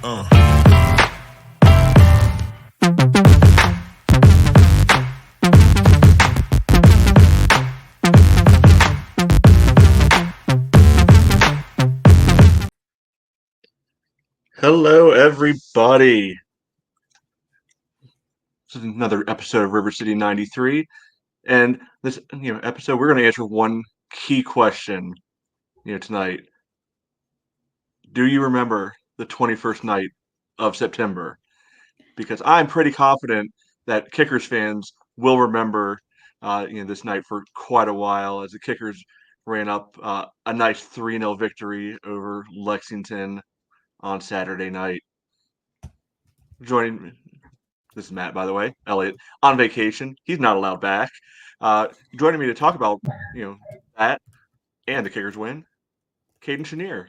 Hello, everybody. This is another episode of River City 93, and this episode we're going to answer one key question tonight. Do you remember the 21st night of September? Because I'm pretty confident that Kickers fans will remember this night for quite a while, as the Kickers ran up a nice 3-0 victory over Lexington on Saturday night. Joining me, this is Matt, by the way. Elliot on vacation. He's not allowed back. Joining me to talk about that and the Kickers win, Caden Chenier.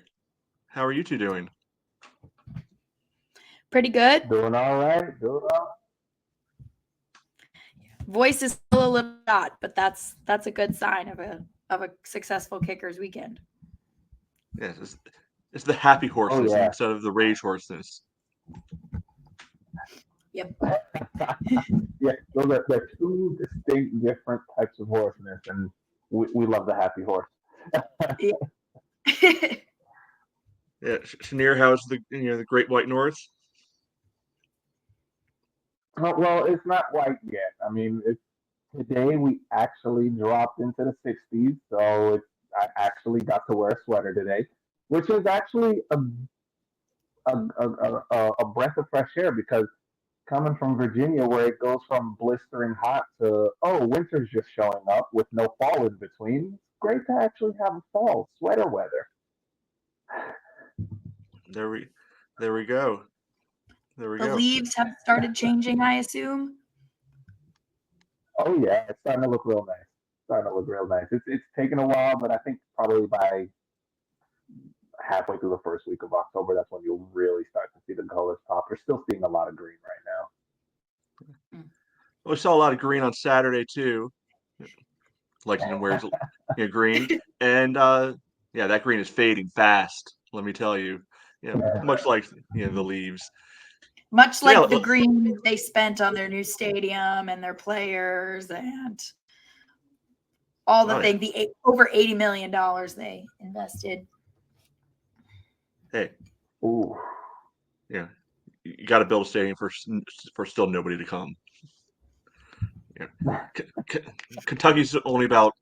How are you two doing? Pretty good. Doing all right. Voice is still a little shot, but that's a good sign of a successful Kickers weekend. Yes, it's the happy horseness instead of the rage horseness. Yep. Yeah, those are two distinct, different types of horseness, and we love the happy horse. Yeah, Chenier, how's the Great White North? Well, it's not white yet. I mean, today we actually dropped into the 60s, so I actually got to wear a sweater today, which is actually a breath of fresh air, because coming from Virginia, where it goes from blistering hot to winter's just showing up with no fall in between, it's great to actually have a fall sweater weather. There we go. The leaves have started changing, I assume. Oh yeah, it's starting to look real nice. It's taken a while, but I think probably by halfway through the first week of October, that's when you'll really start to see the colors pop. We're still seeing a lot of green right now. Well, we saw a lot of green on Saturday too. Lexington wears green, and that green is fading fast. Let me tell you, much like the leaves. Much like the green they spent on their new stadium and their players and all the things, the over $80 million they invested. Hey, ooh, yeah, you got to build a stadium for still nobody to come. Yeah, Kentucky's only about,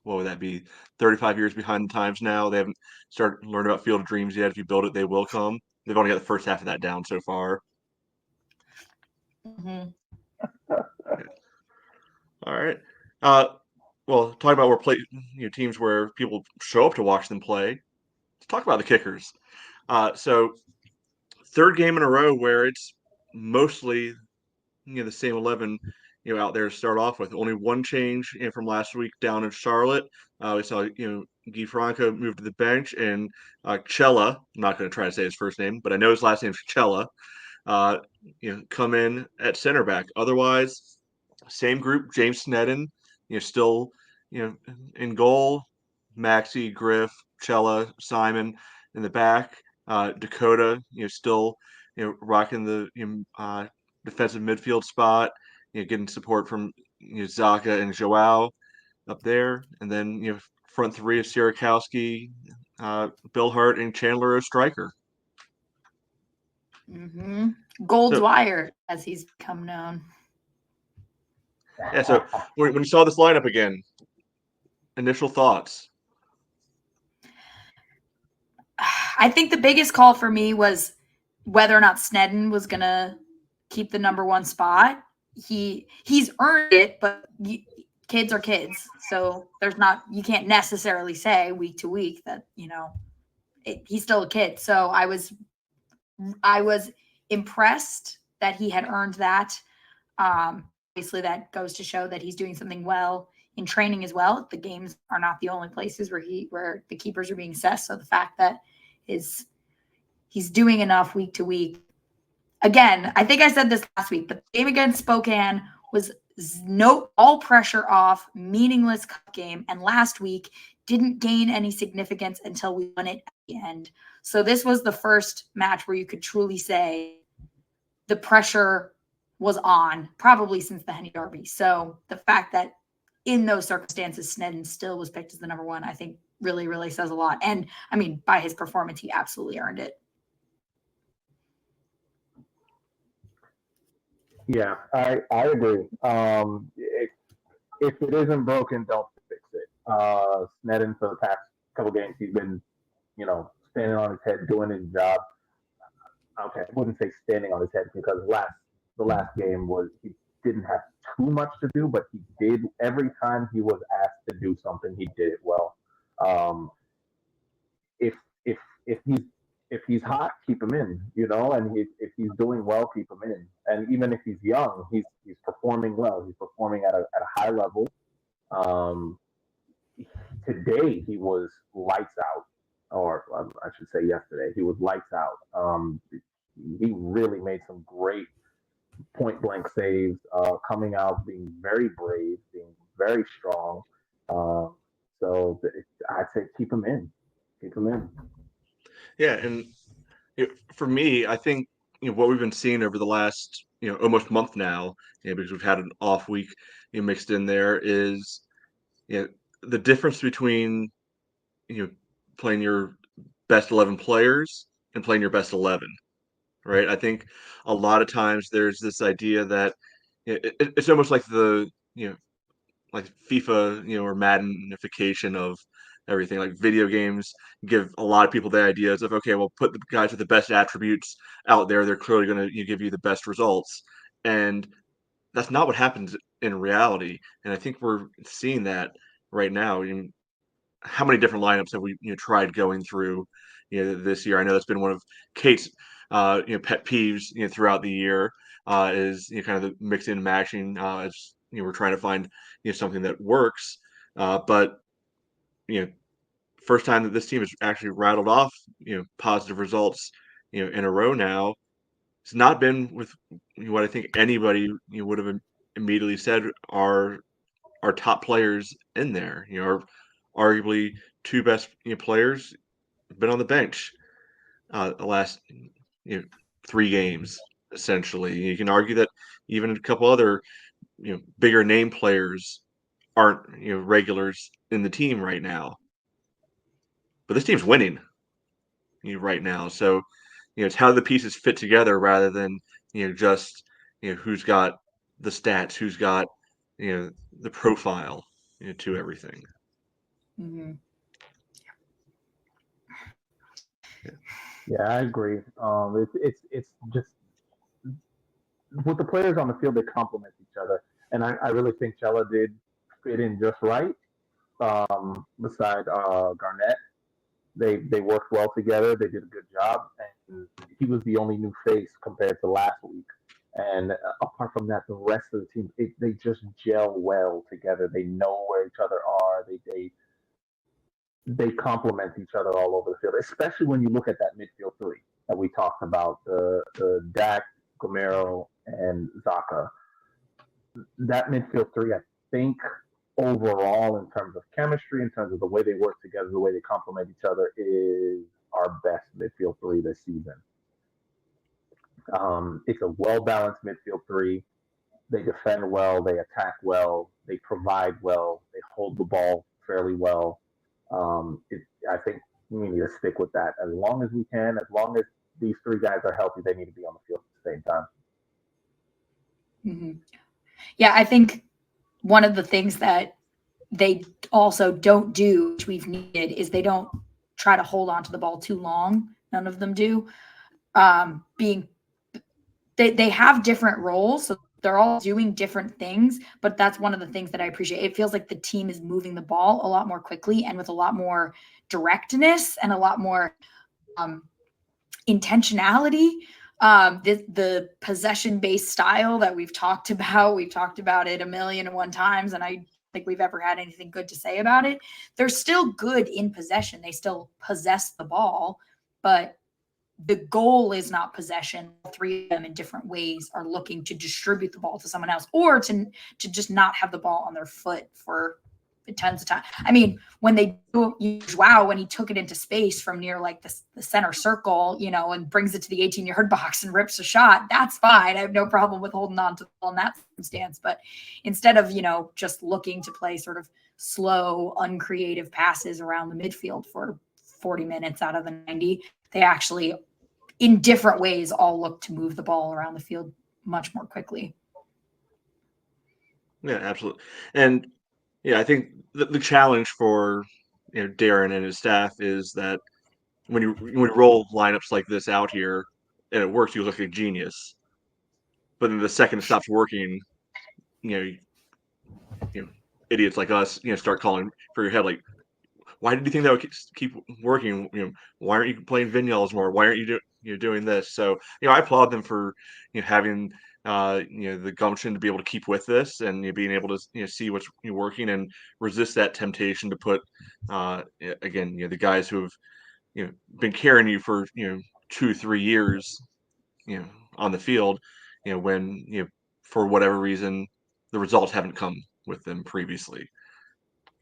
what would that be, 35 years behind the times now. They haven't started learning about Field of Dreams yet. If you build it, they will come. They've only got the first half of that down so far. Mm-hmm. All right. Well, talking about teams where people show up to watch them play. Let's talk about the Kickers. So, third game in a row where it's mostly the same 11 out there to start off with. Only one change from last week down in Charlotte. We saw Guy Franco move to the bench, and Cella, I'm not going to try to say his first name, but I know his last name is Cella, come in at center back. Otherwise, same group. James Sneddon, still in goal. Maxey, Griff, Cella, Simon in the back. Dakota, still rocking the defensive midfield spot. Getting support from Zaka and Joao up there, and then front three of Sierakowski, Bill Hart, and Chandler O'Striker. Mm-hmm. Goldwire, as he's become known. Yeah. So when you saw this lineup again, initial thoughts? I think the biggest call for me was whether or not Sneddon was going to keep the number one spot. He's earned it, but kids are kids. So you can't necessarily say week to week that, he's still a kid. So I was impressed that he had earned that. Obviously that goes to show that he's doing something well in training as well. The games are not the only places where the keepers are being assessed. So the fact that he's doing enough week to week. Again, I think I said this last week, but the game against Spokane was all pressure off, meaningless cup game. And last week didn't gain any significance until we won it the end. So this was the first match where you could truly say the pressure was on, probably since the Henny Derby. So the fact that in those circumstances, Sneddon still was picked as the number one, I think really, really says a lot. And I mean, by his performance, he absolutely earned it. Yeah, I agree. If it isn't broken, don't fix it. Sneddon, for the past couple games, he's been, standing on his head, doing his job. Okay, I wouldn't say standing on his head, because the last game was, he didn't have too much to do, but he did. Every time he was asked to do something, he did it well. If if if he's hot, keep him in, and if he's doing well, keep him in. And even if he's young, he's performing well. He's performing at a high level. Um, Today he was lights out, or I should say yesterday he was lights out. He really made some great point blank saves, coming out, being very brave, being very strong. So I'd say keep him in, keep him in. Yeah, and for me, I think what we've been seeing over the last almost month now, because we've had an off week mixed in there, is the difference between playing your best 11 players and playing your best 11, right? I think a lot of times there's this idea that it's almost like the like FIFA or Maddenification of everything. Like video games give a lot of people the ideas of, okay, well, put the guys with the best attributes out there, they're clearly going to give you the best results, and that's not what happens in reality. And I think we're seeing that right now. How many different lineups have we tried going through this year? I know that's been one of Kate's pet peeves throughout the year, is kind of the mixing and matching, as we're trying to find something that works. But first time that this team has actually rattled off positive results in a row now. It's not been with what I think anybody would have immediately said are our top players in there. Our arguably two best players have been on the bench the last 3 games, essentially. You can argue that even a couple other bigger name players aren't regulars in the team right now. But this team's winning right now. So it's how the pieces fit together rather than just who's got the stats, who's got the profile to everything. Mm-hmm. Yeah, I agree. It's just with the players on the field, they complement each other, and I really think Chella did fit in just right. Beside Garnett, they worked well together. They did a good job, and he was the only new face compared to last week. And apart from that, the rest of the team, they just gel well together. They know where each other are. They complement each other all over the field, especially when you look at that midfield three that we talked about, the Dak, Gameiro, and Zaka. That midfield three, I think, overall, in terms of chemistry, in terms of the way they work together, the way they complement each other, is our best midfield three this season. It's a well-balanced midfield three. They defend well, they attack well, they provide well, they hold the ball fairly well. I think we need to stick with that as long as we can. As long as these three guys are healthy, they need to be on the field at the same time. Mm-hmm. Yeah, I think one of the things that they also don't do, which we've needed, is they don't try to hold on to the ball too long. None of them do. They have different roles, so they're all doing different things, but that's one of the things that I appreciate. It feels like the team is moving the ball a lot more quickly and with a lot more directness and a lot more intentionality. The possession-based style that we've talked about it 1,000,001 times, and I think we've ever had anything good to say about it. They're still good in possession. They still possess the ball, but the goal is not possession. Three of them in different ways are looking to distribute the ball to someone else, or to just not have the ball on their foot for tons of time. I mean, when they do, wow, when he took it into space from near like the center circle, and brings it to the 18-yard box and rips a shot, that's fine. I have no problem with holding on to the ball in that circumstance. But instead of, just looking to play sort of slow, uncreative passes around the midfield for 40 minutes out of the 90, they actually, in different ways, all look to move the ball around the field much more quickly. Yeah, absolutely. And yeah, I think the challenge for Darren and his staff is that when you roll lineups like this out here and it works, you look like a genius. But then the second it stops working, you know, idiots like us, start calling for your head like, why did you think that would keep working? Why aren't you playing Vinyals more? Why aren't you doing this? So I applaud them for having the gumption to be able to keep with this and being able to see what's working and resist that temptation to put again the guys who have been carrying you for 2-3 years on the field when for whatever reason the results haven't come with them previously.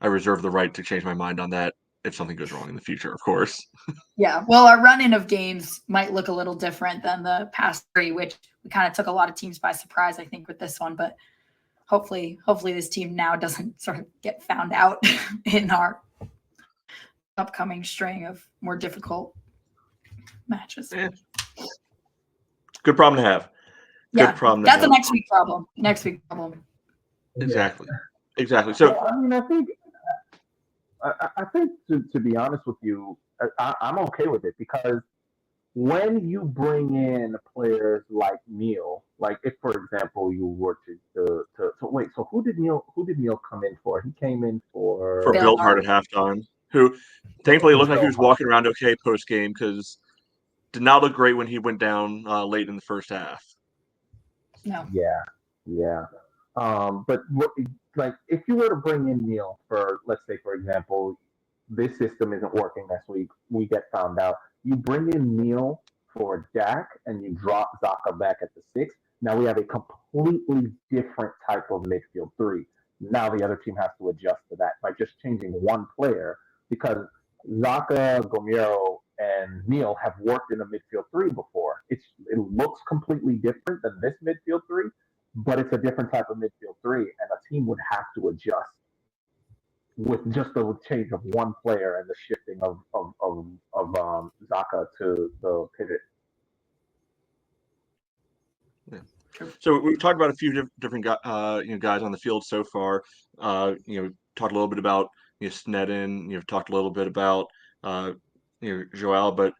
I reserve the right to change my mind on that if something goes wrong in the future, of course. Yeah, well, our run-in of games might look a little different than the past 3, which we kind of took a lot of teams by surprise, I think, with this one. But hopefully this team now doesn't sort of get found out in our upcoming string of more difficult matches. Yeah. Good problem to have. Good problem to have. That's a next week problem. Exactly. So I mean, I think to be honest with you, I'm okay with it because when you bring in players like Neil, like if for example you were to wait, so who did Neil come in for? He came in for Bill Hart at halftime, who thankfully looked like he was walking around okay post game because did not look great when he went down late in the first half. No. Yeah. But like if you were to bring in Neil for, let's say, for example, this system isn't working next week, we get found out. You bring in Neil for Dak and you drop Zaka back at the 6. Now we have a completely different type of midfield 3. Now the other team has to adjust to that by just changing one player because Zaka, Gomero, and Neil have worked in a midfield 3 before. It looks completely different than this midfield 3, but it's a different type of midfield 3, and a team would have to adjust with just the change of one player and the shifting of Zaka to the pivot. Yeah. So we've talked about a few different guys on the field so far. Talked a little bit about Sneddon. You've talked a little bit about Joel, but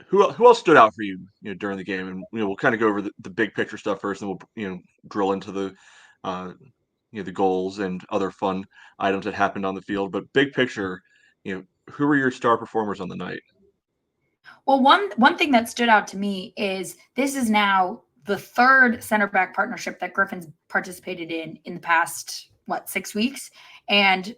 who else stood out for you, during the game? And we'll kind of go over the big picture stuff first, and we'll drill into the the goals and other fun items that happened on the field. But big picture, who were your star performers on the night? Well, one thing that stood out to me is this is now the 3rd center back partnership that Griffin's participated in the past 6 weeks, and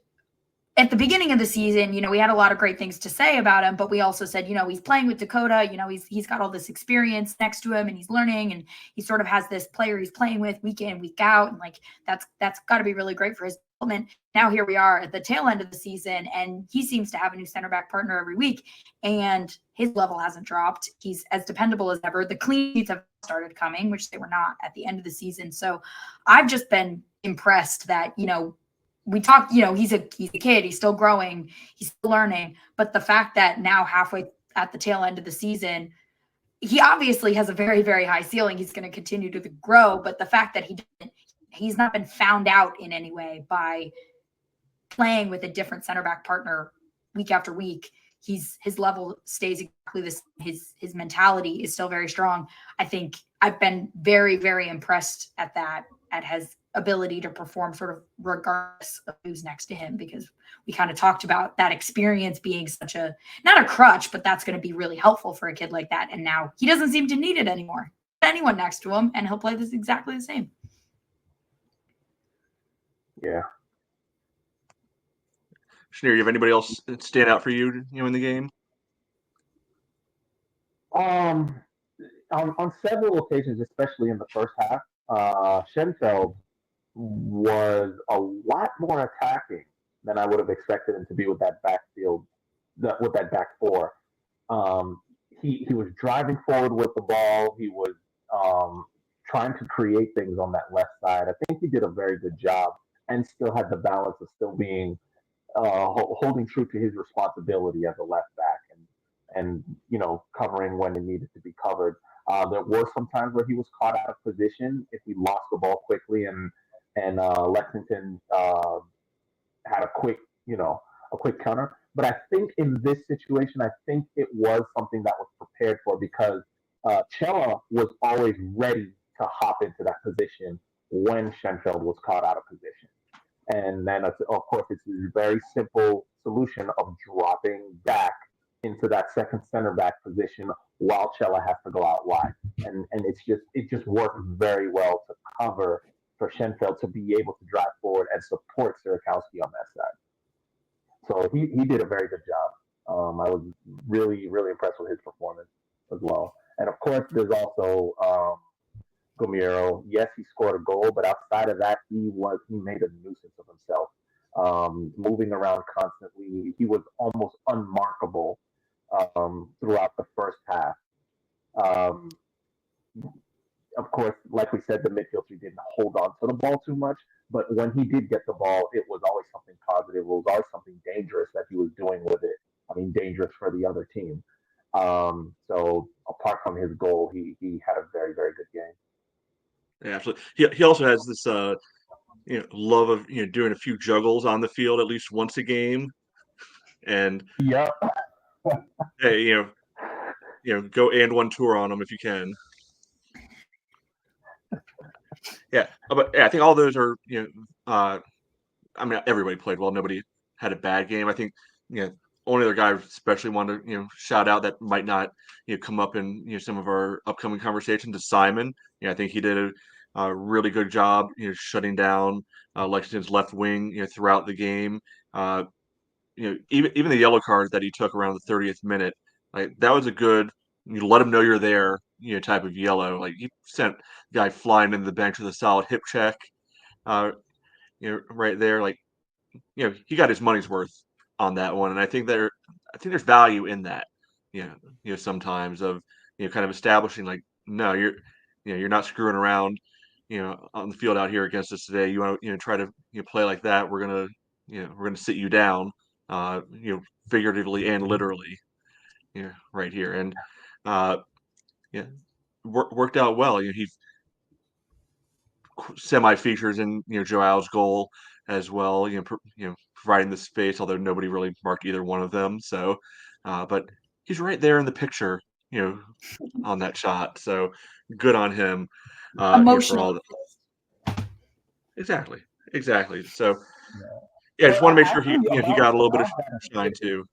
at the beginning of the season, we had a lot of great things to say about him, but we also said, he's playing with Dakota, he's got all this experience next to him and he's learning and he sort of has this player he's playing with week in, week out. And that's got to be really great for his development. Now here we are at the tail end of the season and he seems to have a new center back partner every week and his level hasn't dropped. He's as dependable as ever. The clean sheets have started coming, which they were not at the end of the season. So I've just been impressed that, we talked, he's a kid, he's still growing, he's still learning. But the fact that now halfway at the tail end of the season, he obviously has a very, very high ceiling. He's going to continue to grow. But the fact that he's not been found out in any way by playing with a different center back partner week after week, his level stays exactly the same. His mentality is still very strong. I think I've been very, very impressed at that, at his ability to perform sort of regardless of who's next to him, because we kind of talked about that experience being such not a crutch, but that's going to be really helpful for a kid like that. And now he doesn't seem to need it anymore. Anyone next to him and he'll play this exactly the same. Yeah. Schneer, you have anybody else stand out for you, in the game? On several occasions, especially in the first half, Schenfeld was a lot more attacking than I would have expected him to be with that backfield, with that back four. Um, he was driving forward with the ball. He was um, trying to create things on that left side. I think he did a very good job and still had the balance of still being holding true to his responsibility as a left back and covering when it needed to be covered. There were some times where he was caught out of position if he lost the ball quickly and Lexington had a quick counter. But I think in this situation, I think it was something that was prepared for because Chella was always ready to hop into that position when Schenfeld was caught out of position. And then, of course, it's a very simple solution of dropping back into that second center back position while Chella has to go out wide. And it just worked very well to cover for Schenfeld to be able to drive forward and support Sierakowski on that side. So he did a very good job. I was really, really impressed with his performance as well. And of course, there's also Gumiero. Yes, he scored a goal, but outside of that, he made a nuisance of himself. Moving around constantly, he was almost unmarkable throughout the first half. Um, of course, like we said, the midfield three didn't hold on to the ball too much, but when he did get the ball, it was always something positive. It was always something dangerous that he was doing with it. I mean, dangerous for the other team. So apart from his goal, he had a very, very good game. Yeah, absolutely. He also has this love of doing a few juggles on the field at least once a game, and Yeah, hey, go and one tour on them if you can. Yeah, but yeah, I think all those are I mean, everybody played well. Nobody had a bad game. I think only other guy I especially wanted to shout out that might not come up in some of our upcoming conversations is Simon. I think he did a really good job shutting down Lexington's left wing throughout the game. Uh, even the yellow card that he took around the 30th minute, like that was a good. You let him know you're there, type of yellow. Like he sent the guy flying into the bench with a solid hip check. Uh, right there, like he got his money's worth on that one, and I think there's value in that. Sometimes of kind of establishing like, no, you're not screwing around, on the field out here against us today. You want to try to play like that. We're gonna sit you down, figuratively and literally, right here, and yeah, worked out well. He semi features in Joao's goal as well. Providing the space, although nobody really marked either one of them. So, but he's right there in the picture, on that shot. So good on him. For Emotional. all exactly, exactly. So yeah, I just but want to make sure actually he got a little bit of about that, shine too.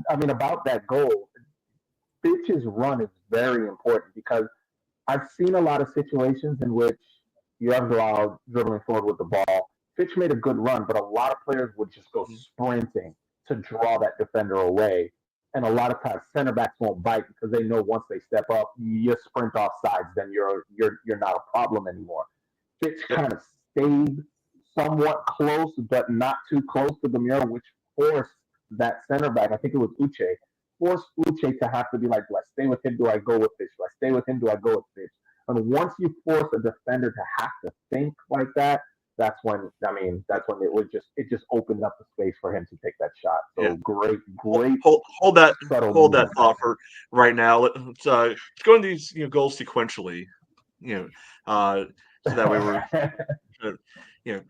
I mean, about that goal, Fitch's run is very important because I've seen a lot of situations in which you have Joao dribbling forward with the ball. Fitch made a good run, but a lot of players would just go sprinting to draw that defender away. And a lot of times center backs won't bite because they know once they step up, you sprint off sides, then you're not a problem anymore. Fitch Yeah, kind of stayed somewhat close, but not too close to the mirror, which forced that center back, I think it was Uche, forced Uche to have to be like, do I stay with him? Do I go with Fish? Do I stay with him? Do I go with Fish? And once you force a defender to have to think like that, that's when it just opened up the space for him to take that shot. yeah. So great, Hold, great hold, hold that subtle hold that movement. thought for right now. Let's go into these goals sequentially. You know, so that way we're uh, you know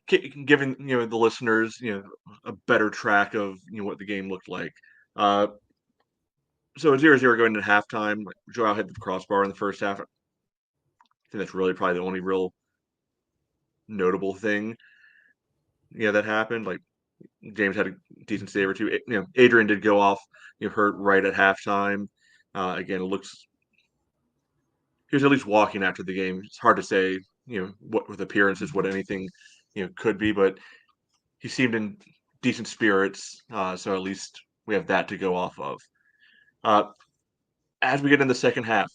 giving the listeners a better track of what the game looked like. Uh, so 0-0 going into halftime. Joao hit the crossbar in the first half. I think that's really probably the only real notable thing that happened. Like James had a decent save or two. Adrian did go off hurt right at halftime. Again, it looks he was at least walking after the game. It's hard to say what with appearances what anything could be, but he seemed in decent spirits. So at least we have that to go off of. Uh, as we get in the second half,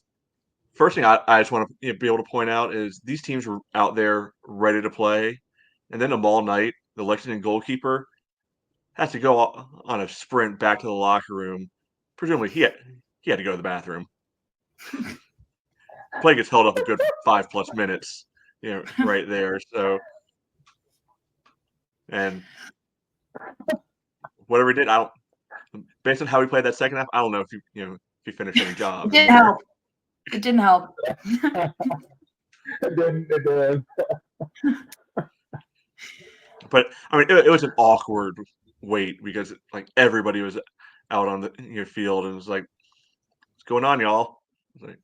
first thing I just want to be able to point out is these teams were out there ready to play, and then Amal Knight, the Lexington goalkeeper, has to go on a sprint back to the locker room. Presumably, he had to go to the bathroom. Play gets held up a good 5+ minutes, right there. So, and whatever he did, I don't. Based on how he played that second half, I don't know if he finished any job. It didn't help. It didn't help. It did. But I mean, it was an awkward wait because like everybody was out on the field and it was like, "What's going on, y'all?" Like,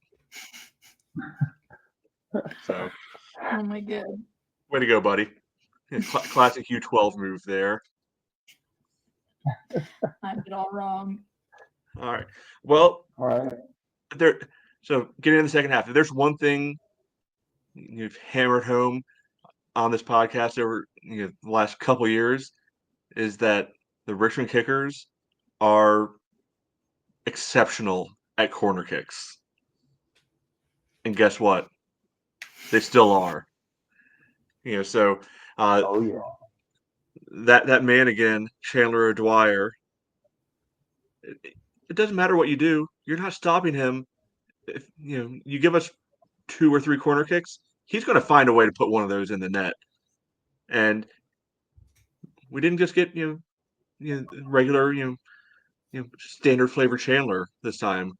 so, Oh my god! way to go, buddy! Classic U12 move there. I did all wrong. All right. Well, All right. So getting in the second half, if there's one thing you've hammered home on this podcast over the last couple years, is that the Richmond Kickers are exceptional at corner kicks. And guess what? They still are. So Oh yeah. that man again, Chandler O'Dwyer, it doesn't matter what you do, you're not stopping him. If you give us 2 or 3 corner kicks, he's going to find a way to put one of those in the net. And we didn't just get regular standard flavor Chandler this time.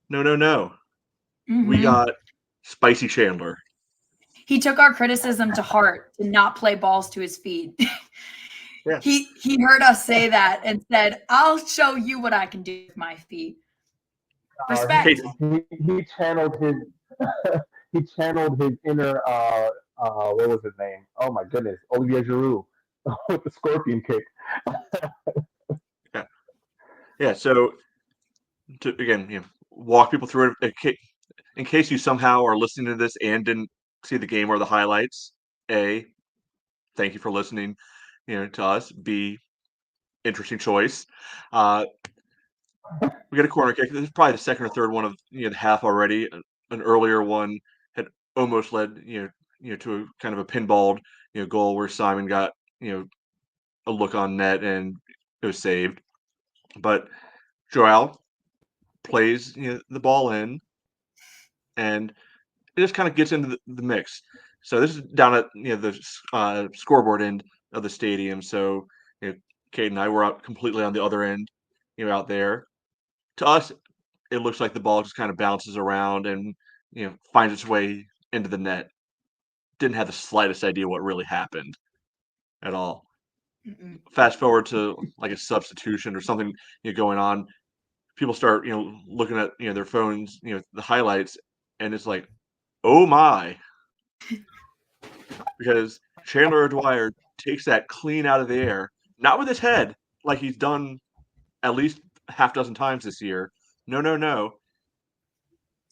No. Mm-hmm. We got spicy Chandler. He took our criticism to heart to not play balls to his feet. Yeah. He heard us say that and said, "I'll show you what I can do with my feet." Respect. He channeled his he channeled his inner what was his name? Oh my goodness, Olivier Giroud with the scorpion kick. Yeah. So to again, walk people through it in case you somehow are listening to this and didn't see the game or the highlights. A, thank you for listening, to us. B, interesting choice. We get a corner kick. This is probably the second or third one of the half already. An earlier one had almost led to a kind of a pinballed goal where Simon got a look on net and it was saved. But Joel plays the ball in, and it just kind of gets into the mix. So this is down at the scoreboard end of the stadium. So Kate and I were out completely on the other end, out there. To us, it looks like the ball just kind of bounces around and finds its way into the net. Didn't have the slightest idea what really happened at all. Mm-mm. Fast forward to like a substitution or something going on. People start looking at their phones, the highlights, and it's like, oh my, because Chandler O'Dwyer takes that clean out of the air, not with his head like he's done at least half dozen times this year. No.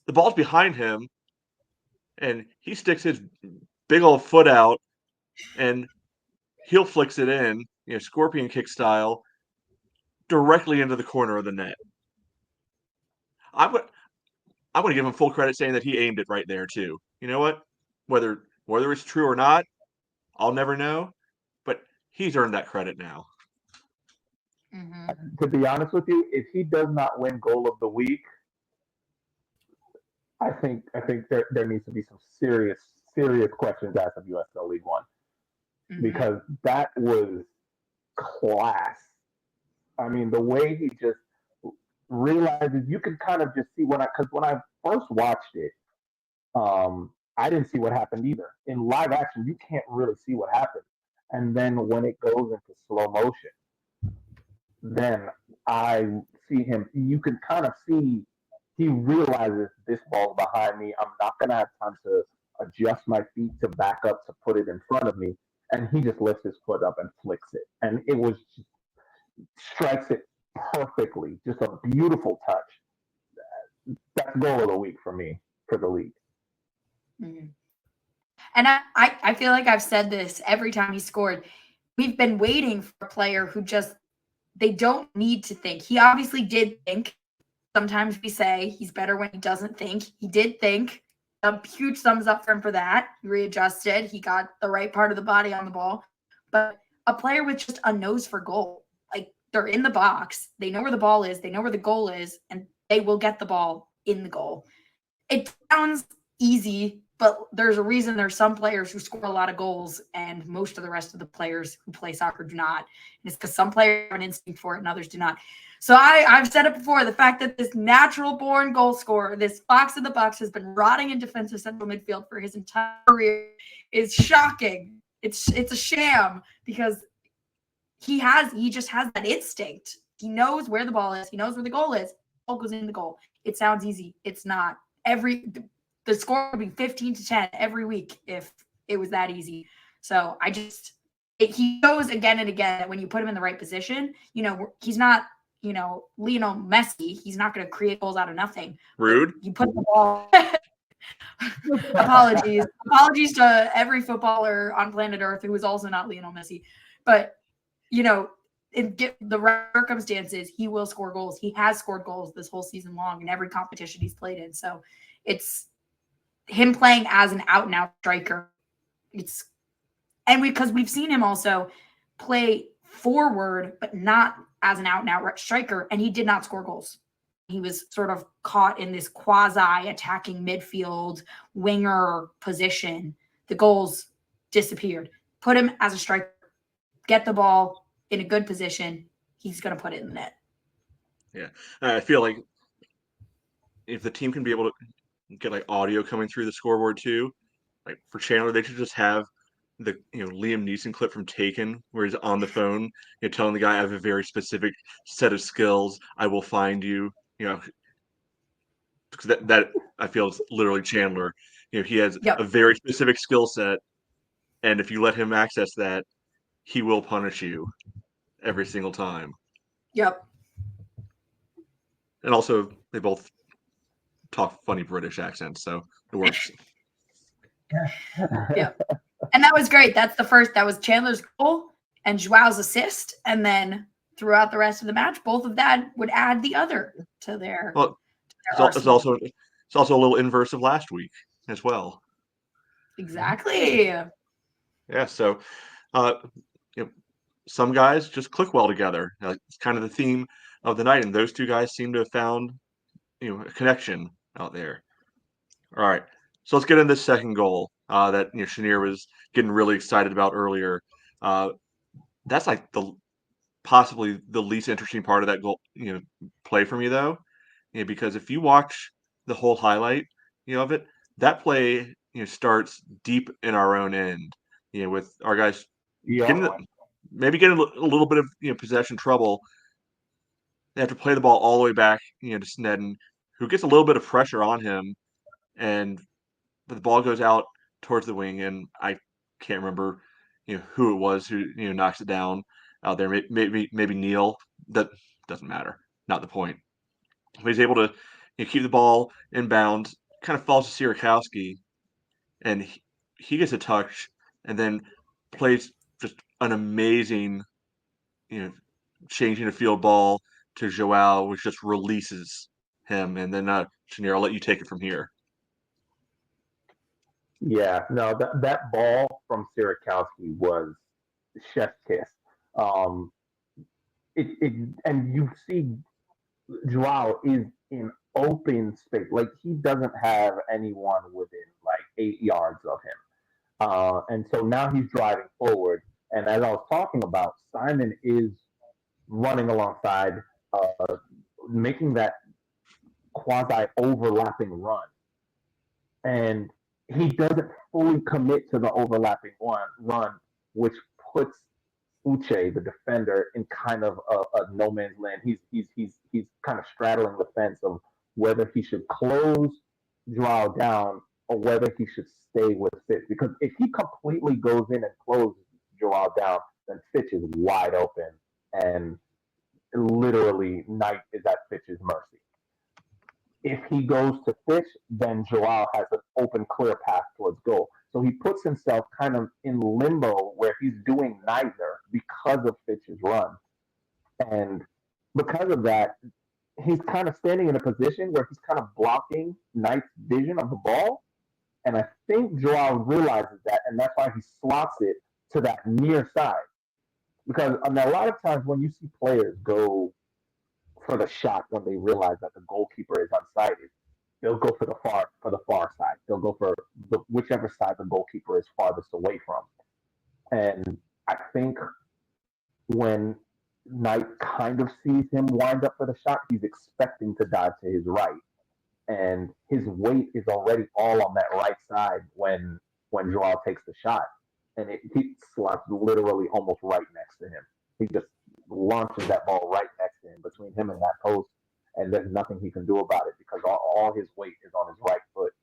The ball's behind him, and he sticks his big old foot out, and heel flicks it in, scorpion kick style, directly into the corner of the net. I would give him full credit saying that he aimed it right there too. You know what? Whether it's true or not, I'll never know. But he's earned that credit now. Mm-hmm. To be honest with you, if he does not win goal of the week, I think there needs to be some serious questions asked of USL League One, because that was class. I mean, the way he just realizes, you can kind of just see when I first watched it, I didn't see what happened either. In live action, you can't really see what happened, and then when it goes into slow motion, then I see him. You can kind of see he realizes this ball's behind me. I'm not going to have time to adjust my feet to back up to put it in front of me. And he just lifts his foot up and flicks it. And it was just, strikes it perfectly. Just a beautiful touch. That's goal of the week for me, for the league. Mm-hmm. And I feel like I've said this every time he scored. We've been waiting for a player who just, they don't need to think. He obviously did think. Sometimes we say he's better when he doesn't think. He did think. a huge thumbs up for him for that. He readjusted. He got the right part of the body on the ball. But a player with just a nose for goal, like they're in the box, they know where the ball is, they know where the goal is, and they will get the ball in the goal. It sounds easy, but there's a reason there's some players who score a lot of goals and most of the rest of the players who play soccer do not. And it's because some players have an instinct for it and others do not. So I've said it before, the fact that this natural born goal scorer, this fox in the box, has been rotting in defensive central midfield for his entire career is shocking. It's a sham because he just has that instinct. He knows where the ball is. He knows where the goal is. The ball goes in the goal. It sounds easy. It's not. The score would be 15-10 every week if it was that easy. So he shows again and again that when you put him in the right position, he's not, Lionel Messi. He's not going to create goals out of nothing. Rude. You put the ball. Apologies to every footballer on planet Earth who is also not Lionel Messi. But, in the right circumstances, he will score goals. He has scored goals this whole season long in every competition he's played in. So it's him playing as an out-and-out striker. Because we've seen him also play forward, but not as an out-and-out striker, and he did not score goals. He was sort of caught in this quasi-attacking midfield winger position. The goals disappeared. Put him as a striker, get the ball in a good position, he's going to put it in the net. Yeah. I feel like if the team can be able to get like audio coming through the scoreboard too, like for Chandler, they should just have the Liam Neeson clip from Taken where he's on the phone, telling the guy, I have a very specific set of skills. I will find you, because that I feel is literally Chandler. He has a very specific skill set, and if you let him access that, he will punish you every single time. Yep. And also, they both talk funny British accents, so it works. Yeah. And that was great. That was Chandler's goal and Joao's assist. And then throughout the rest of the match, both of that would add the other to their. Well, it's also a little inverse of last week as well. Exactly. Yeah. So, some guys just click well together. It's kind of the theme of the night, and those two guys seem to have found, a connection out there. All right, so let's get into the second goal that Chenier was getting really excited about earlier. That's like possibly the least interesting part of that goal, play for me though, because if you watch the whole highlight, of it, that play, starts deep in our own end, with our guys getting a little bit of possession trouble. They have to play the ball all the way back, to Sneddon, who gets a little bit of pressure on him, but the ball goes out towards the wing, and I can't remember, who it was who knocks it down out there. Maybe Neil. That doesn't matter. Not the point. But he's able to keep the ball inbound. Kind of falls to Sierakowski, and he gets a touch, and then plays just an amazing, changing the field ball to Joao, which just releases him. And then Chenier, I'll let you take it from here. Yeah, no, that ball from Sierakowski was chef's kiss. And you see Joao is in open space. Like, he doesn't have anyone within like 8 yards of him. And so now he's driving forward. And as I was talking about, Simon is running alongside, making that quasi overlapping run. And he doesn't fully commit to the overlapping run, which puts Uche, the defender, in kind of a no man's land. He's kind of straddling the fence of whether he should close Joao down or whether he should stay with Fitch. Because if he completely goes in and closes Joao down, then Fitch is wide open, and literally Knight is at Fitch's mercy. If he goes to Fitch, then Joao has an open, clear path towards goal. So he puts himself kind of in limbo where he's doing neither because of Fitch's run. And because of that, he's kind of standing in a position where he's kind of blocking Knight's vision of the ball. And I think Joao realizes that, and that's why he slots it to that near side. Because I mean, a lot of times when you see players go for the shot when they realize that the goalkeeper is unsighted, they'll go for the far side. They'll go for whichever side the goalkeeper is farthest away from. And I think when Knight kind of sees him wind up for the shot, he's expecting to dive to his right, and his weight is already all on that right side when Joao takes the shot, and he slots literally almost right next to him. He just launches that ball right next to him, between him and that post, and there's nothing he can do about it because all his weight is on his right foot.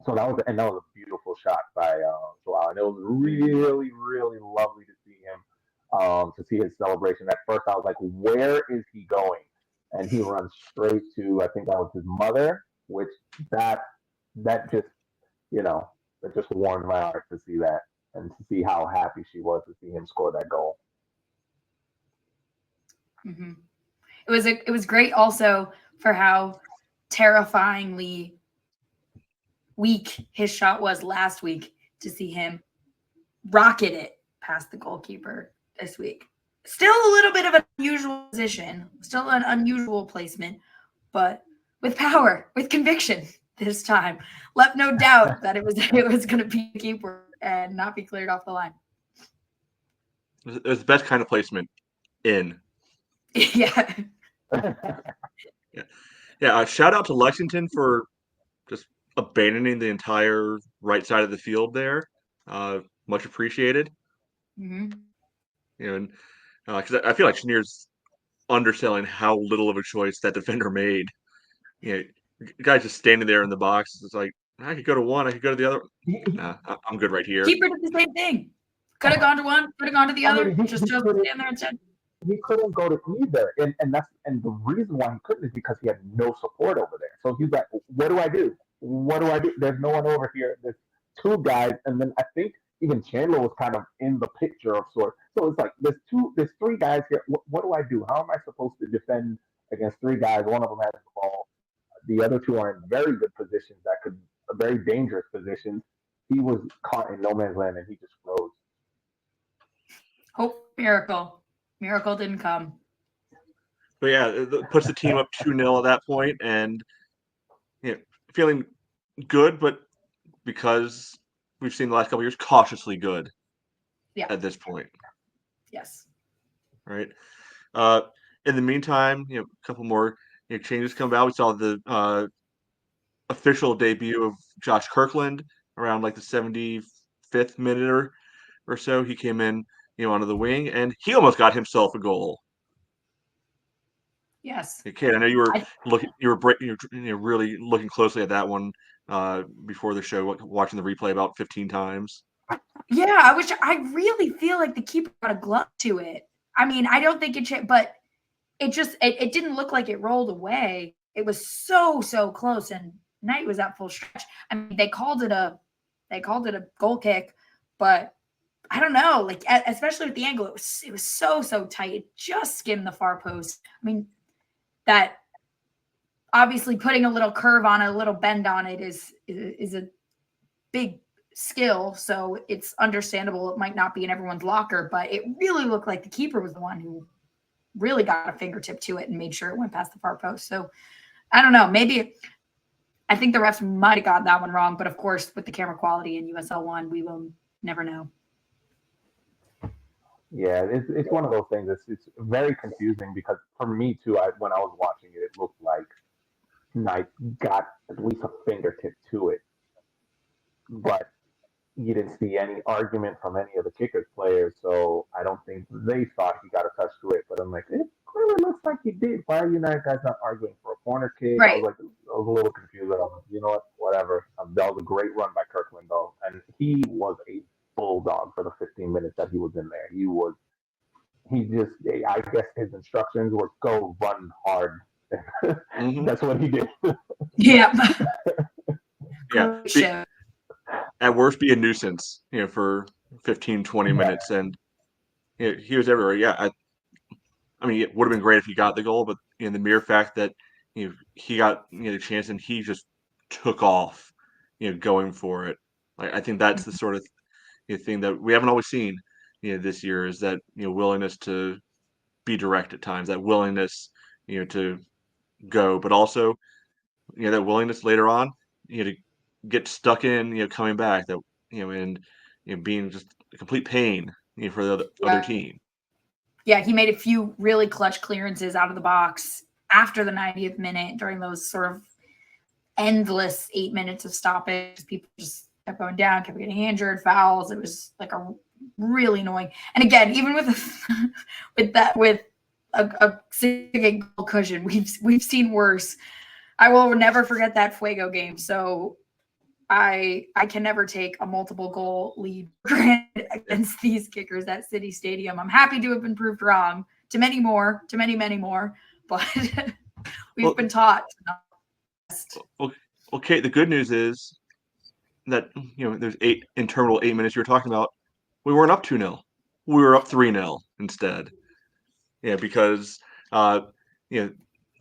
So that was a beautiful shot by Joao, and it was really really lovely to see him, to see his celebration. At first, I was like, "Where is he going?" And he runs straight to, I think that was his mother, which that that just it just warmed my heart to see that and to see how happy she was to see him score that goal. Mm-hmm. It was great also for how terrifyingly weak his shot was last week, to see him rocket it past the goalkeeper this week. Still a little bit of an unusual position, still an unusual placement, but with power, with conviction this time. Left no doubt that it was going to be a keeper and not be cleared off the line. It was the best kind of placement in. Yeah. Yeah. Shout out to Lexington for just abandoning the entire right side of the field there. Much appreciated. Mm-hmm. And because I feel like Schneer's underselling how little of a choice that defender made. Guy's just standing there in the box. It's like, I could go to one, I could go to the other. Nah, I'm good right here. Keeper did the same thing. Could have gone to one, could have gone to the other. He just chose to stand there instead. He couldn't go to either, and the reason why he couldn't is because he had no support over there. So he's like, "What do I do? What do I do? There's no one over here. There's two guys, and then I think even Chandler was kind of in the picture of sorts. So it's like there's three guys here. What do I do? How am I supposed to defend against three guys? One of them has the ball. The other two are in very good positions that could very dangerous positions. He was caught in no man's land, and he just froze. Hope miracle. Miracle didn't come. But yeah, it puts the team up 2-0 at that point, and feeling good, but because we've seen the last couple of years, cautiously good. Yeah. At this point. Yes. Right. In the meantime, a couple more changes come about. We saw the official debut of Josh Kirkland around like the 75th minute or so. He came in, onto the wing, and he almost got himself a goal. Yes. Okay, I know you were looking. You were really looking closely at that one before the show, watching the replay about 15 times. Yeah, I really feel like the keeper got a glove to it. I mean, I don't think it, but it just it didn't look like it rolled away. It was so close, and Knight was at full stretch. I mean, they called it a goal kick, but I don't know, like especially with the angle, it was so tight. It just skimmed the far post. I mean, that obviously putting a little curve on it, a little bend on it is a big skill, so it's understandable it might not be in everyone's locker, but it really looked like the keeper was the one who really got a fingertip to it and made sure it went past the far post. So I don't know, maybe I think the refs might have got that one wrong, but of course with the camera quality in USL 1, we will never know. Yeah, it's one of those things. It's very confusing because for me too, when I was watching it, it looked like Knight got at least a fingertip to it, but you didn't see any argument from any of the Kickers players, so I don't think they thought he got a touch to it. But I'm like, it clearly looks like he did. Why are you guys not arguing for a corner kick? Right. I was a little confused. I was like, you know what? Whatever. That was a great run by Kirkland, though, and he was a bulldog for the 15 minutes that he was in there. I guess his instructions were go run hard. Mm-hmm. That's what he did. Yeah. Yeah. At worst, be a nuisance, for 15, 20 minutes. And he was everywhere. Yeah. I mean, it would have been great if he got the goal, but the mere fact that, he got the chance and he just took off, going for it. I think that's the sort of thing that we haven't always seen this year, is that willingness to be direct at times, that willingness to go, but also that willingness later on to get stuck in coming back, that and being just a complete pain for the other team. Yeah, he made a few really clutch clearances out of the box after the 90th minute during those sort of endless 8 minutes of stoppage. People just kept going down, kept getting injured, fouls. It was like a really annoying. And again, even with a significant goal cushion, we've seen worse. I will never forget that Fuego game. So I can never take a multiple goal lead for granted against these kickers at City Stadium. I'm happy to have been proved wrong to many more, but we've been taught. Well, Kate, the good news is that there's 8 minutes you were talking about. We weren't up 2-0. We were up 3-0 instead. Yeah, because the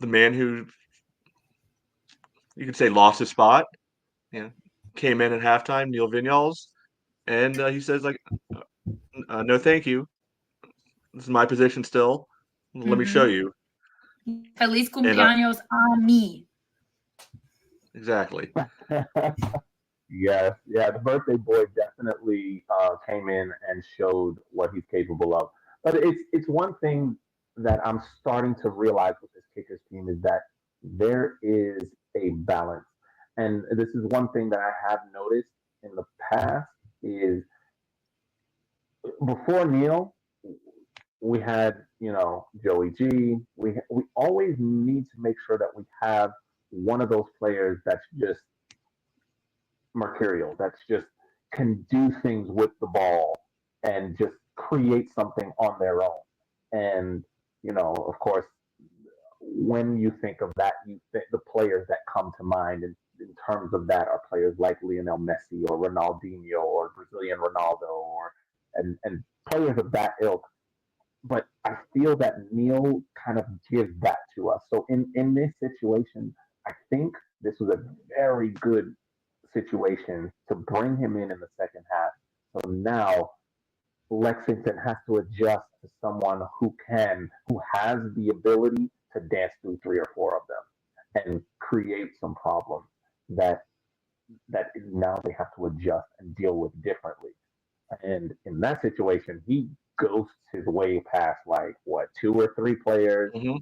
man who you could say lost his spot, came in at halftime, Neil Vignoles, and he says like, "No, thank you. This is my position still. Let me show you." Feliz cumpleaños a mí. Exactly. Yes, yeah, the birthday boy definitely came in and showed what he's capable of. But it's one thing that I'm starting to realize with this Kickers team is that there is a balance, and this is one thing that I have noticed in the past is before Neil, we had Joey G. We always need to make sure that we have one of those players that's just mercurial, that's just can do things with the ball and just create something on their own. And of course, when you think of that, you think the players that come to mind in terms of that are players like Lionel Messi or Ronaldinho or Brazilian Ronaldo and players of that ilk. But I feel that Neil kind of gives that to us. So in this situation, I think this was a very good situation to bring him in the second half. So now Lexington has to adjust to someone who has the ability to dance through 3 or 4 of them and create some problems that now they have to adjust and deal with differently. And in that situation, he ghosts his way past like what 2 or 3 players, Mm-hmm.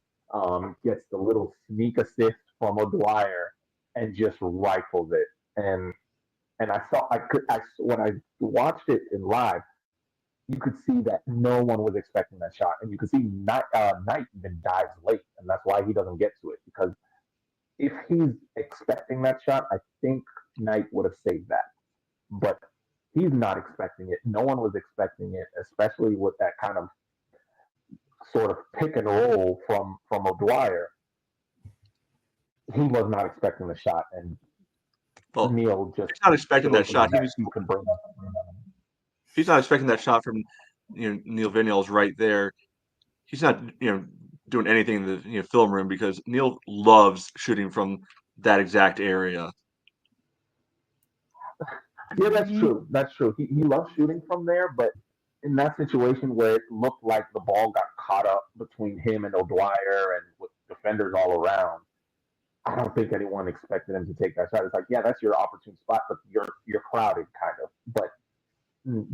Gets the little sneak assist from O'Dwyer and just rifles it. And when I watched it in live, you could see that no one was expecting that shot, and you could see Knight even dives late, and that's why he doesn't get to it because if he's expecting that shot, I think Knight would have saved that. But he's not expecting it. No one was expecting it, especially with that kind of sort of pick and roll from O'Dwyer. He was not expecting the shot, and Neil just he's not expecting that shot. He's not expecting that shot from Neil Vignoles right there. He's not doing anything in the film room because Neil loves shooting from that exact area. Yeah, that's true. That's true. He loves shooting from there, but in that situation where it looked like the ball got caught up between him and O'Dwyer and with defenders all around, I don't think anyone expected him to take that shot. It's like, yeah, that's your opportune spot, but you're crowded kind of. But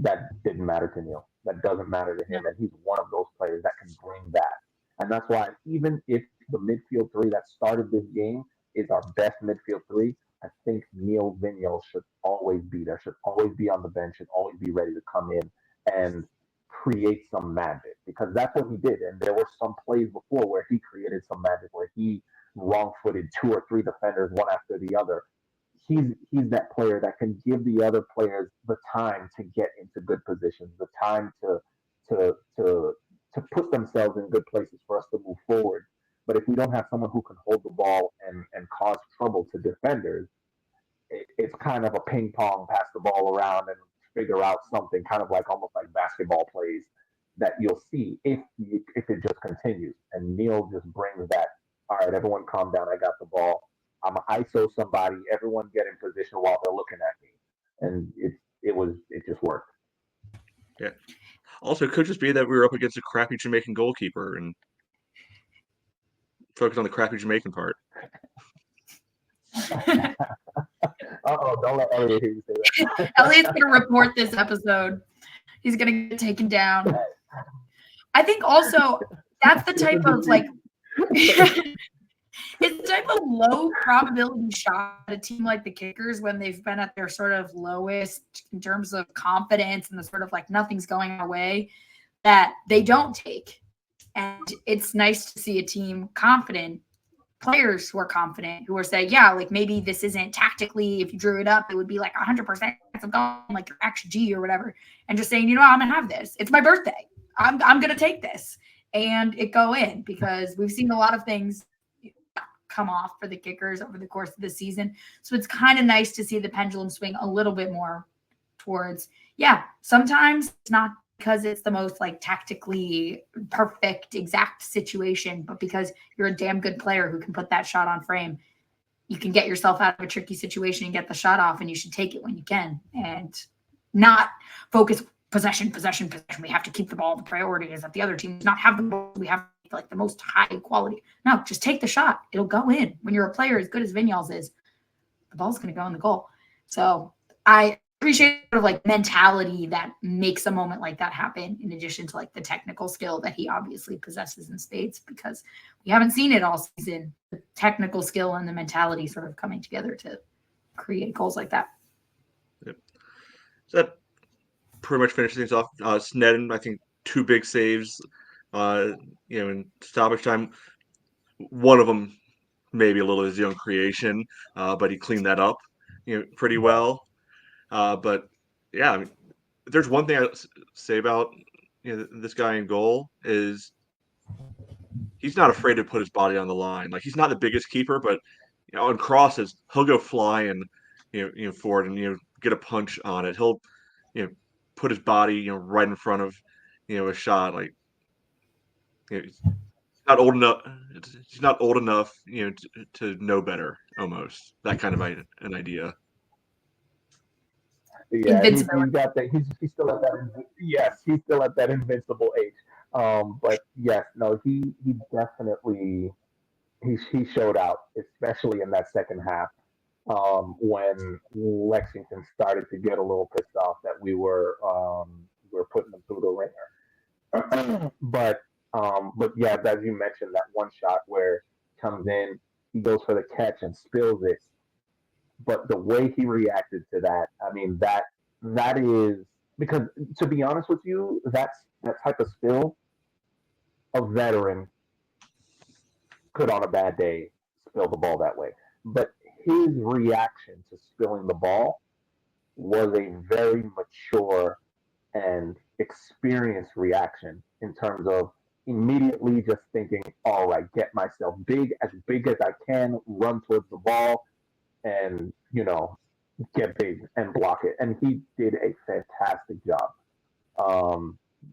that didn't matter to Neil. That doesn't matter to him, and he's one of those players that can bring that. And that's why even if the midfield 3 that started this game is our best midfield 3, I think Neil Vignoles should always be there, should always be on the bench, should always be ready to come in and create some magic because that's what he did. And there were some plays before where he created some magic, where he wrong-footed 2 or 3 defenders one after the other. He's that player that can give the other players the time to get into good positions, the time to put themselves in good places for us to move forward. But if we don't have someone who can hold the ball and cause trouble to defenders, it's kind of a ping pong, pass the ball around and figure out something, kind of like almost like basketball plays that you'll see if it just continues. And Neil just brings that. All right, everyone, calm down. I got the ball. I'm ISO somebody, everyone get in position while they're looking at me, and it just worked. Yeah. Also, it could just be that we were up against a crappy Jamaican goalkeeper and focus on the crappy Jamaican part. Oh, don't let Elliot hear you say that. Elliot's going to report this episode. He's going to get taken down. I think also that's the type of like it's the type of low probability shot at a team like the Kickers when they've been at their sort of lowest in terms of confidence and the sort of like nothing's going our way that they don't take. And it's nice to see a team confident, players who are confident, who are saying, yeah, like maybe this isn't tactically, if you drew it up, it would be like 100% of going like your XG or whatever. And just saying, you know, I'm going to have this. It's my birthday. I'm going to take this and it go in, because we've seen a lot of things come off for the Kickers over the course of the season. So it's kind of nice to see the pendulum swing a little bit more towards, yeah, sometimes it's not because it's the most like tactically perfect exact situation, but because you're a damn good player who can put that shot on frame, you can get yourself out of a tricky situation and get the shot off, and you should take it when you can and not focus possession. We have to keep the ball. The priority is that the other team does not have the ball. We have like the most high quality. No, just take the shot. It'll go in. When you're a player as good as Vinyals is, the ball's going to go in the goal. So I appreciate sort of like mentality that makes a moment like that happen, in addition to like the technical skill that he obviously possesses in spades, because we haven't seen it all season. The technical skill and the mentality sort of coming together to create goals like that. Yep. So that pretty much finishes things off. Sneddon, I think 2 big saves, in stoppage time. One of them maybe a little his own creation, but he cleaned that up, pretty well. But yeah, I mean, there's one thing I say about this guy in goal is he's not afraid to put his body on the line. Like, he's not the biggest keeper, but on crosses he'll go flying, forward and get a punch on it. He'll put his body right in front of a shot. Like, he's not old enough. He's not old enough, to know better. Almost that kind of an idea. Yeah, he's got that. He's still at that. Yes, he's still at that invincible age. But yes, no, he definitely he showed out, especially in that second half, when Lexington started to get a little pissed off that we were putting them through the ringer. But yeah, as you mentioned, that one shot where he comes in, he goes for the catch and spills it. But the way he reacted to that, I mean, that is because, to be honest with you, that type of spill, a veteran could on a bad day spill the ball that way. But his reaction to spilling the ball was a very mature and experienced reaction, in terms of immediately just thinking, all right, get myself big as I can, run towards the ball, and get big and block it. And he did a fantastic job.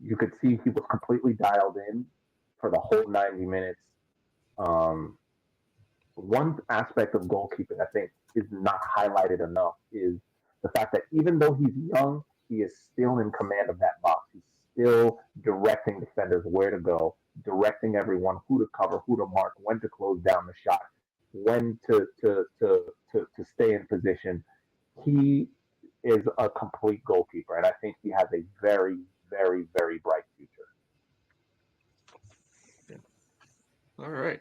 You could see he was completely dialed in for the whole 90 minutes. One aspect of goalkeeping I think is not highlighted enough is the fact that even though he's young, he is still in command of that box. He's still directing defenders where to go, directing everyone who to cover, who to mark, when to close down the shot, when to stay in position. He is a complete goalkeeper, and I think he has a very, very, very bright future. Yeah. All right.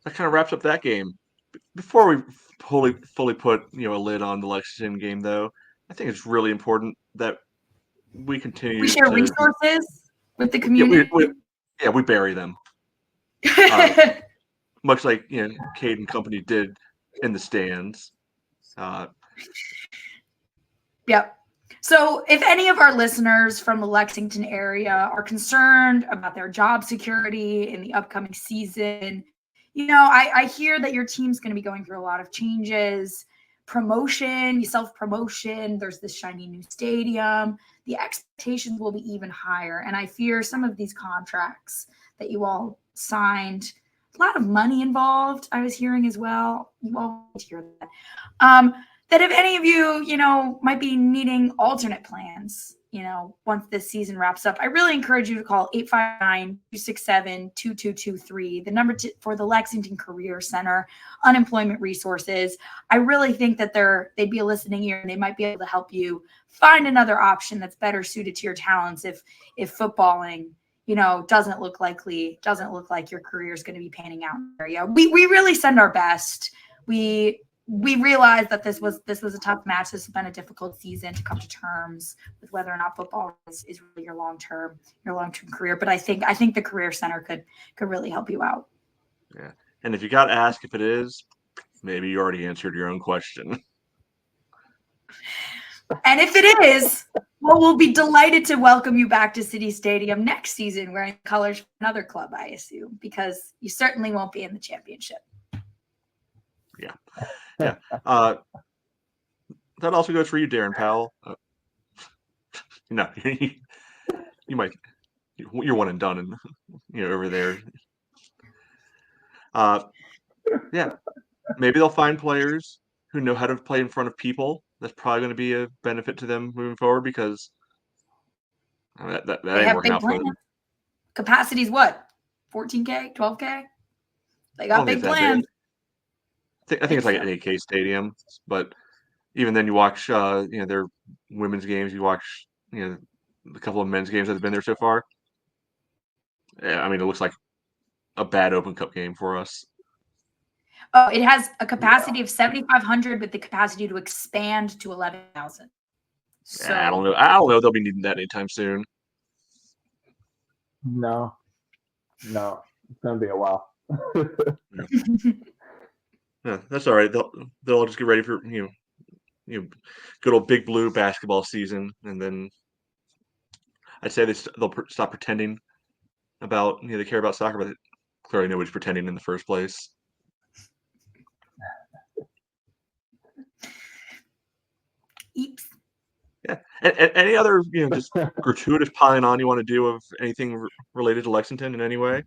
That kind of wraps up that game. Before we fully put a lid on the Lexington game, though, I think it's really important that we continue. We share resources with the community. We bury them, much like Cade and company did in the stands. Yep. So if any of our listeners from the Lexington area are concerned about their job security in the upcoming season, I hear that your team's going to be going through a lot of changes, promotion, self-promotion. There's this shiny new stadium. The expectations will be even higher. And I fear some of these contracts that you all signed lot of money involved. I was hearing as well. You all need to hear that. That if any of you, might be needing alternate plans, once this season wraps up, I really encourage you to call 859-267-2223, the number for the Lexington Career Center, Unemployment Resources. I really think that they'd be a listening ear and they might be able to help you find another option that's better suited to your talents if footballing doesn't look like your career is going to be panning out in the area. We really send our best. We realize that this was a tough match. This has been a difficult season to come to terms with whether or not football is really your long-term career. But I think the Career Center could really help you out. Yeah. And if you got to ask if it is, maybe you already answered your own question. And if it is, well, we'll be delighted to welcome you back to City Stadium next season wearing colors from another club, I assume, because you certainly won't be in the championship. Yeah. Yeah. That also goes for you, Darren Powell. No, you might. You're one and done, and over there. Yeah, maybe they'll find players who know how to play in front of people. That's probably going to be a benefit to them moving forward because that They ain't have working big out for them. plans. Capacity's what? 14K, 12K? They I got don't think big it's that plans. I think it's like an AK stadium, but even then, you watch their women's games. You watch a couple of men's games that have been there so far. Yeah, I mean, it looks like a bad Open Cup game for us. Oh, it has a capacity of 7,500 with the capacity to expand to 11,000. So I don't know. They'll be needing that anytime soon. No, it's gonna be a while. Yeah, that's all right. They'll all just get ready for good old Big Blue basketball season, and then I'd say they'll stop pretending about they care about soccer, but clearly nobody's pretending in the first place. Eeps. Yeah. And any other just gratuitous piling on you want to do of anything related to Lexington in any way?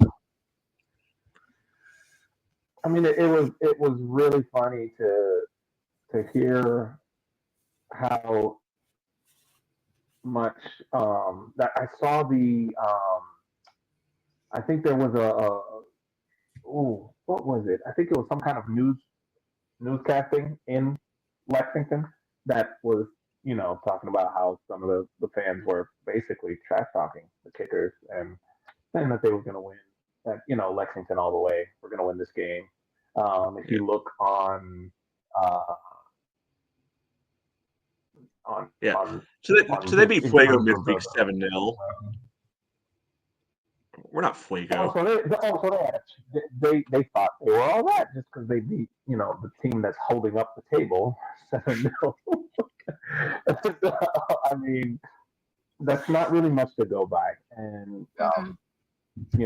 I mean, it was really funny to hear how much that I saw the I think there was what was it? I think it was some kind of newscasting in Lexington that was talking about how some of the fans were basically trash talking the Kickers and saying that they were going to win, that Lexington all the way, we're going to win this game. If you look on Yeah. on So they beat in Fuego terms of midweek 7-0. We're not Fuego. They thought they were all right just because they beat the team that's holding up the table 7-0. I mean, that's not really much to go by. And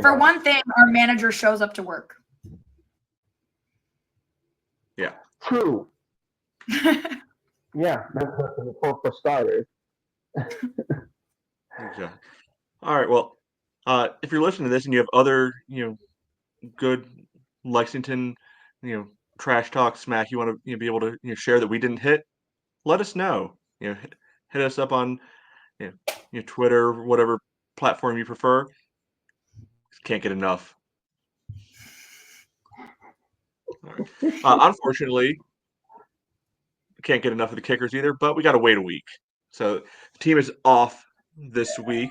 for one thing, our manager shows up to work. Yeah. True. Yeah, that's for starters. Okay. All right. Well, if you're listening to this and you have other, good Lexington, trash talk smack you want to be able to share that we didn't hit, let us know. Hit us up on Twitter, whatever platform you prefer. Can't get enough. Unfortunately, can't get enough of the Kickers either, but we got to wait a week. So the team is off this week.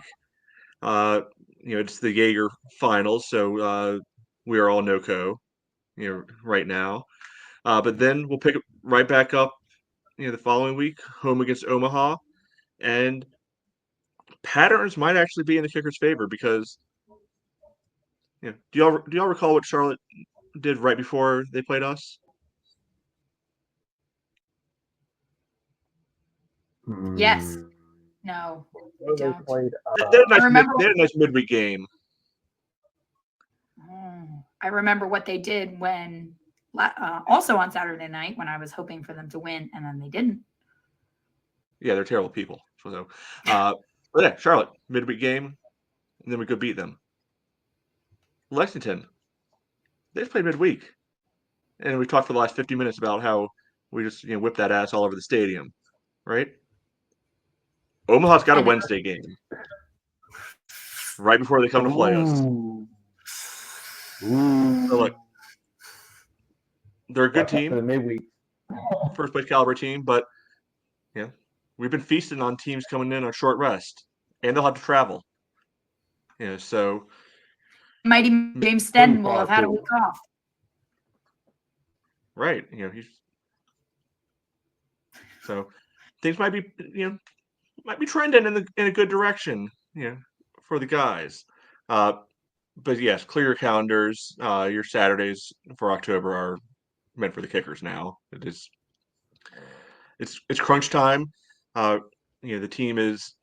It's the Jaeger finals, so we are all no-co, right now. But then we'll pick it right back up, the following week, home against Omaha, and patterns might actually be in the Kickers' favor because, do y'all recall what Charlotte did right before they played us? Yes. No. They played. They had a nice midweek game. I remember what they did when also on Saturday night when I was hoping for them to win, and then they didn't. Yeah, they're terrible people. So, but yeah, Charlotte midweek game, and then we could beat them. Lexington, They just played midweek, and we talked for the last 50 minutes about how we just whipped that ass all over the stadium, right? Omaha's got a Wednesday game right before they come to play us. Ooh. So look, they're a good Watch out for team, the midweek. first place caliber team, but we've been feasting on teams coming in on short rest, and they'll have to travel. So Mighty James Sneddon will have had a too. week off. right, so things might be trending in a good direction, for the guys. But yes, clear your calendars. Your Saturdays for October are meant for the Kickers now. It's crunch time. The team is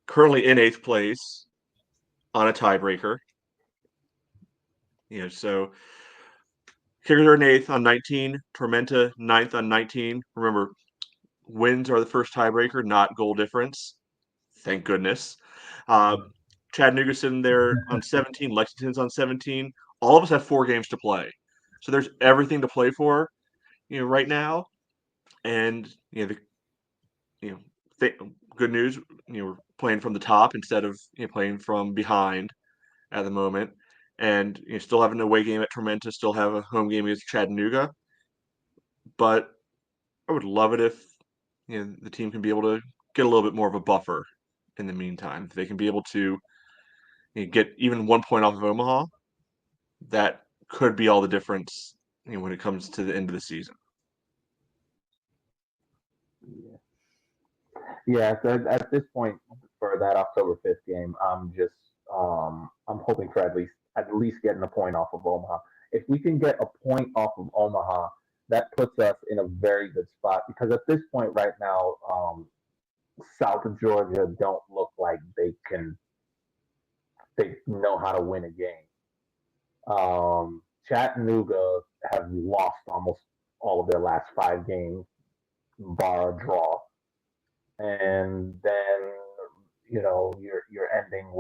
currently in 8th place on a tiebreaker. So Kickers are in 8th on 19. Tormenta 9th on 19. Remember, wins are the first tiebreaker, not goal difference. Thank goodness. Chattanooga's sitting there on 17. Lexington's on 17. All of us have 4 games to play. So there's everything to play for, right now. And, good news, we're playing from the top instead of playing from behind at the moment. And still have an away game at Tormenta, still have a home game against Chattanooga. But I would love it if the team can be able to get a little bit more of a buffer in the meantime. If they can be able to get even 1 point off of Omaha, that could be all the difference when it comes to the end of the season. Yeah, so at this point for that October 5th game, I'm hoping for at least getting a point off of Omaha. If we can get a point off of Omaha, that puts us in a very good spot because at this point right now, South Georgia don't look like they know how to win a game. Chattanooga have lost almost all of their last 5 games, bar a draw. And then you're ending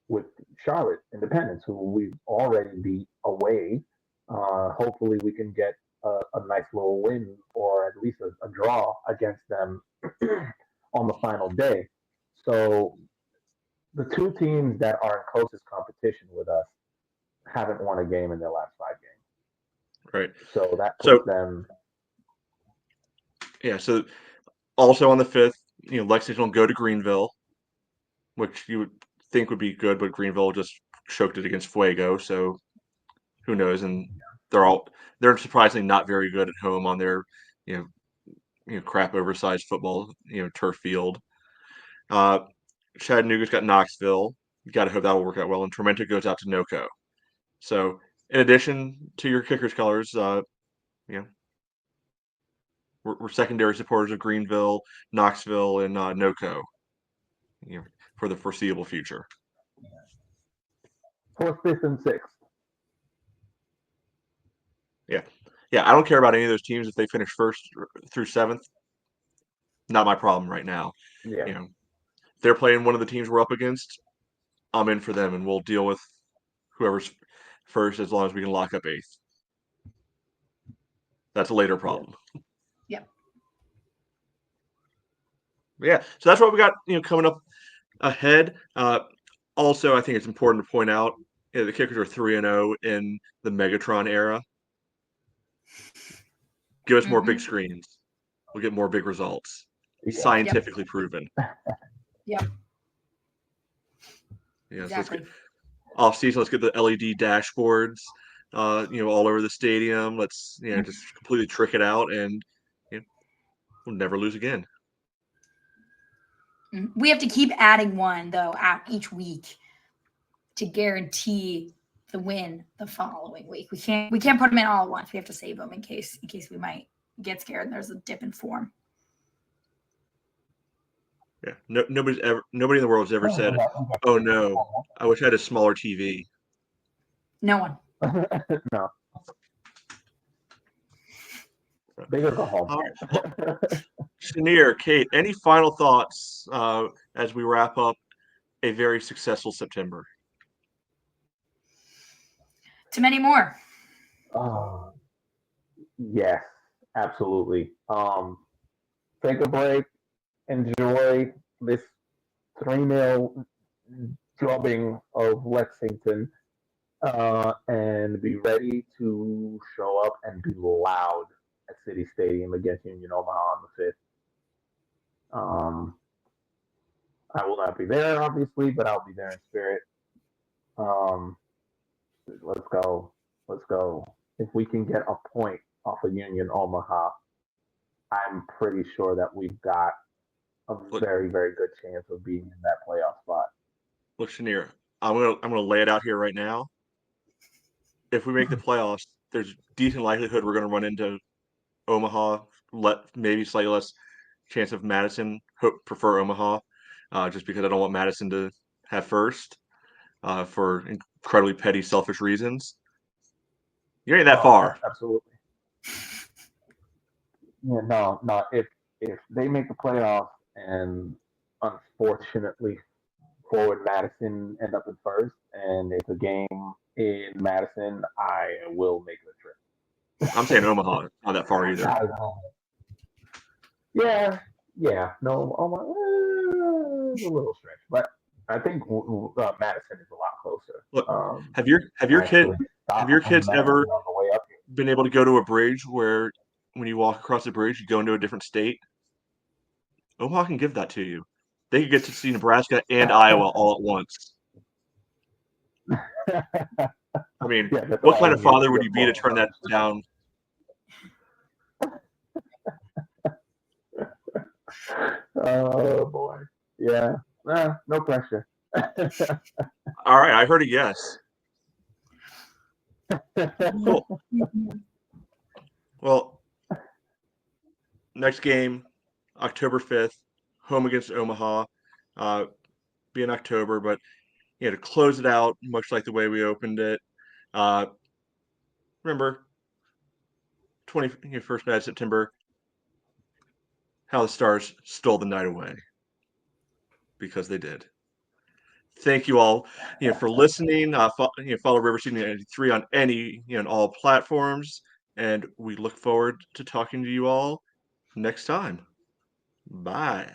with Charlotte Independence, who we've already beat away. Hopefully, we can get a nice little win or at least a draw against them on the final day. So the 2 teams that are in closest competition with us haven't won a game in their last 5 games. Right. So that puts them. Yeah. So also on the 5th, Lexington will go to Greenville, which you would think would be good, but Greenville just choked it against Fuego. So who knows? And they're surprisingly not very good at home on their crap oversized football turf field. Chattanooga's got Knoxville. You got to hope that will work out well. And Tormenta goes out to NoCo. So in addition to your Kickers colors, we're secondary supporters of Greenville, Knoxville, and NoCo, for the foreseeable future. 4th, 5th, and 6th. Yeah. I don't care about any of those teams if they finish 1st through 7th. Not my problem right now. Yeah. If they're playing one of the teams we're up against, I'm in for them, and we'll deal with whoever's first as long as we can lock up 8th. That's a later problem. Yeah, so that's what we got, coming up ahead. Also, I think it's important to point out the Kickers are 3-0 in the Megatron era. Give us more big screens. We'll get more big results. Scientifically proven. Yep. Yeah, Exactly. So off season, let's get the LED dashboards, all over the stadium. Let's, just completely trick it out, and we'll never lose again. We have to keep adding one though each week to guarantee the win the following week. We can't put them in all at once. We have to save them in case we might get scared and there's a dip in form. Yeah, nobody in the world has ever said, "Oh no, I wish I had a smaller TV." No one. No. Bigger go home. Chenier, Kate, any final thoughts as we wrap up a very successful September? to many more. Yes, absolutely. Take a break, enjoy this 3-0 drubbing of Lexington, and be ready to show up and be loud at City Stadium against Union Omaha on the 5th. I will not be there, obviously, but I'll be there in spirit. Um, let's go. Let's go. If we can get a point off of Union Omaha, I'm pretty sure that we've got a very, very good chance of being in that playoff spot. Look, Chenier, I'm gonna lay it out here right now. If we make the playoffs, there's decent likelihood we're gonna run into Omaha. Maybe slightly less chance of Madison. Prefer Omaha, just because I don't want Madison to have first for incredibly petty, selfish reasons. You ain't that far. Absolutely. Yeah, no. If they make the playoffs and unfortunately Forward Madison end up in first, and it's a game in Madison, I will make the trip. I'm saying Omaha, not that far either. Yeah. No, Omaha, a little stretch, but I think Madison is a lot closer. Look, have your kids ever been able to go to a bridge where when you walk across the bridge you go into a different state? Omaha can give that to you. They could get to see Nebraska and Iowa all at once. I mean, what kind of father would you be to turn that down? Oh boy, yeah. No pressure. All right, I heard a yes. Cool. Well, next game, October 5th, home against Omaha. Be in October, but to close it out, much like the way we opened it. Remember, 21st night of September, how the Stars stole the night away, because they did. Thank you all, for listening. Follow River City 93 on any, on all platforms, and we look forward to talking to you all next time. Bye.